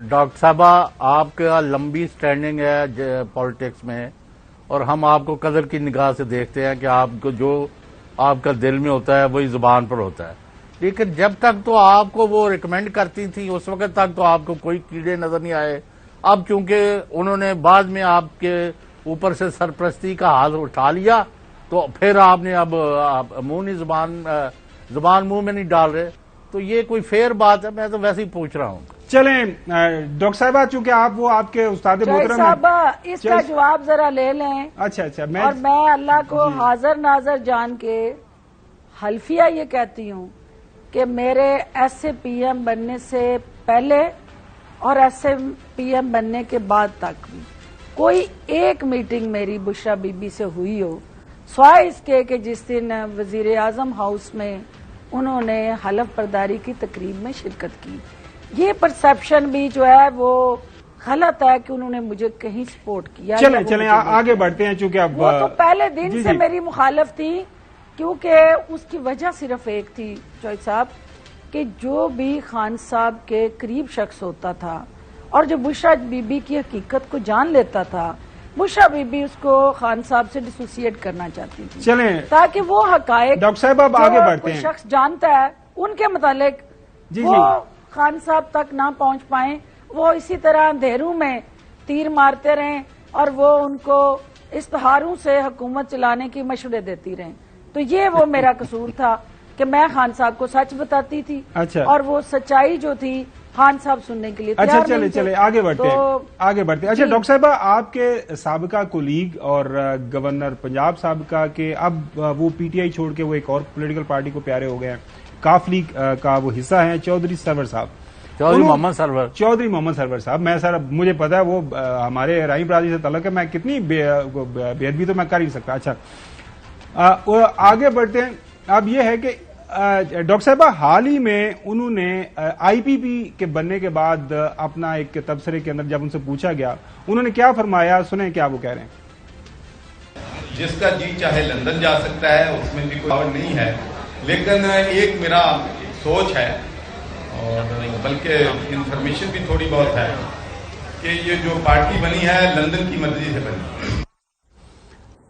Doctor صاحبہ آپ کا لمبی سٹینڈنگ ہے پالیٹکس میں اور ہم آپ کو قدر کی نگاہ سے دیکھتے ہیں کہ آپ کو جو آپ کا دل میں ہوتا ہے وہی زبان پر ہوتا ہے، لیکن جب تک تو آپ کو وہ ریکمینڈ کرتی تھی اس وقت تک تو آپ کو کوئی کیڑے نظر نہیں آئے۔ اب چونکہ انہوں نے بعد میں آپ کے اوپر سے سرپرستی کا ہاتھ اٹھا لیا تو پھر آپ نے اب منہ نہیں زبان منہ میں نہیں ڈال رہے، تو یہ کوئی فیئر بات ہے؟ میں تو ویسے ہی پوچھ رہا ہوں۔ چلیں ڈاکٹر صاحبہ، چونکہ آپ کے استاد محترم ہیں، اس کا جواب ذرا لے لیں۔ اچھا اور میں اللہ کو حاضر ناظر جان کے حلفیہ یہ کہتی ہوں کہ میرے ایس اے پی ایم بننے سے پہلے اور ایس اے پی ایم بننے کے بعد تک بھی کوئی ایک میٹنگ میری بشرا بی بی سے ہوئی ہو، سوائے اس کے کہ جس دن وزیر اعظم ہاؤس میں انہوں نے حلف برداری کی تقریب میں شرکت کی۔ یہ پرسپشن بھی جو ہے وہ غلط ہے کہ انہوں نے مجھے کہیں سپورٹ کیا۔ چلیں آگے بڑھتے ہیں، چونکہ اب وہ تو پہلے دن سے میری مخالف تھی، کیونکہ اس کی وجہ صرف ایک تھی چوہدری صاحب کہ جو بھی خان صاحب کے قریب شخص ہوتا تھا اور جو بشرا بی بی کی حقیقت کو جان لیتا تھا، بشرا بی بی اس کو خان صاحب سے ڈسوسیٹ کرنا چاہتی تھی، چلیں تاکہ وہ حقائق ڈاکٹر صاحب اب آگے بڑھتے ہیں، شخص جانتا ہے ان کے متعلق وہ خان صاحب تک نہ پہنچ پائیں، وہ اسی طرح اندھیروں میں تیر مارتے رہیں اور وہ ان کو اشتہاروں سے حکومت چلانے کی مشورے دیتی رہیں۔ تو یہ وہ میرا قصور تھا کہ میں خان صاحب کو سچ بتاتی تھی اور وہ سچائی جو تھی خان صاحب سننے کے لیے تیار نہیں تھے۔ چلے آگے بڑھتے ہیں۔ اچھا ڈاکٹر صاحبہ، آپ کے سابقہ کولیگ اور گورنر پنجاب سابقہ کے اب وہ پی ٹی آئی چھوڑ کے وہ ایک اور پولیٹیکل پارٹی کو پیارے ہو گئے ہیں، کاف لیگ کا وہ حصہ ہیں چودھری سرور صاحب، چودھری محمد سرور صاحب۔ میں سر مجھے پتا ہے وہ ہمارے رائی برادری سے تعلق ہے، میں کتنی بے ادبی تو میں کر ہی سکتا۔ اچھا آگے بڑھتے ہیں۔ اب یہ ہے کہ ڈاکٹر صاحبہ حال ہی میں انہوں نے آئی پی پی کے بننے کے بعد اپنا ایک تبصرے کے اندر جب ان سے پوچھا گیا انہوں نے کیا فرمایا، سنیں کیا وہ کہہ رہے ہیں۔ جس کا جی چاہے لندن جا سکتا ہے، اس میں بھی کوئی اور نہیں ہے، لیکن ایک میرا سوچ ہے اور بلکہ انفارمیشن بھی تھوڑی بہت ہے کہ یہ جو پارٹی بنی ہے لندن کی مرضی سے بنی۔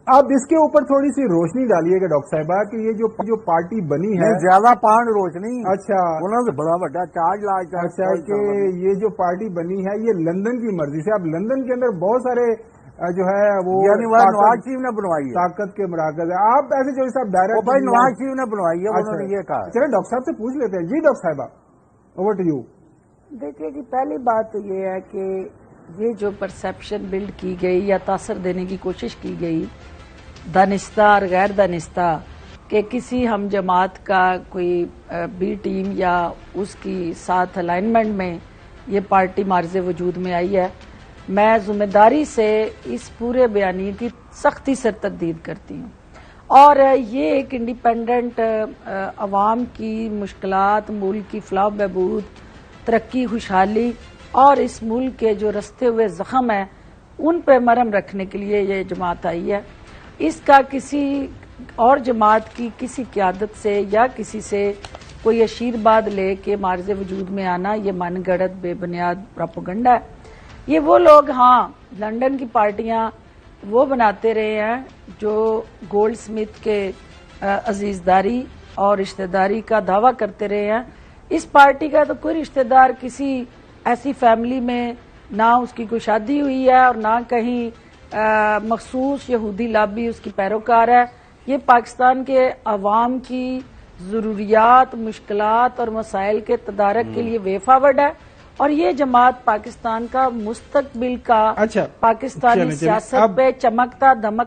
اب اس کے اوپر تھوڑی سی روشنی ڈالیے گا ڈاکٹر صاحبہ کہ یہ جو پارٹی بنی ہے زیادہ پانڈ روشنی، اچھا انہوں نے بڑا بڑا چارج لایا، اچھا کہ یہ جو پارٹی بنی ہے یہ لندن کی مرضی سے، اب لندن کے اندر بہت سارے جو ہے وہ نواز شریف نے بنوائی ہے، طاقت کے مراکز ہے۔ آپ ایسے جو صاحب ڈائریکٹ بھائی نواز شریف نے بنوائی ہے، انہوں نے یہ کہا۔ چلے ڈاکٹر صاحب سے پوچھ لیتے ہیں۔ جی ڈاکٹر صاحبہ اوور ٹو یو۔ دیکھیے کہ پہلی بات تو یہ ہے کہ یہ جو پرسپشن بلڈ کی گئی یا تاثر دینے کی کوشش کی گئی دانستہ اور غیر دانستہ کہ کسی ہم جماعت کا کوئی بی ٹیم یا اس کی ساتھ الائنمنٹ میں یہ پارٹی معرض وجود میں آئی ہے، میں ذمہ داری سے اس پورے بیانیے کی سختی سے تردید کرتی ہوں، اور یہ ایک انڈیپینڈنٹ عوام کی مشکلات، ملک کی فلاح و بہبود، ترقی، خوشحالی اور اس ملک کے جو رستے ہوئے زخم ہیں ان پہ مرہم رکھنے کے لیے یہ جماعت آئی ہے۔ اس کا کسی اور جماعت کی کسی قیادت سے یا کسی سے کوئی آشیرواد لے کے معرض وجود میں آنا یہ من گھڑت بے بنیاد پروپیگنڈا ہے۔ یہ وہ لوگ لندن کی پارٹیاں وہ بناتے رہے ہیں جو گولڈ سمتھ کے عزیزداری اور رشتہ داری کا دعویٰ کرتے رہے ہیں۔ اس پارٹی کا تو کوئی رشتہ دار کسی ایسی فیملی میں نہ اس کی کوئی شادی ہوئی ہے اور نہ کہیں مخصوص یہودی لابی اس کی پیروکار ہے۔ یہ پاکستان کے عوام کی ضروریات، مشکلات اور مسائل کے تدارک کے لیے وے فارورڈ ہے، اور یہ جماعت پاکستان کا مستقبل کا پاکستانی سیاست پہ چمکتا دمک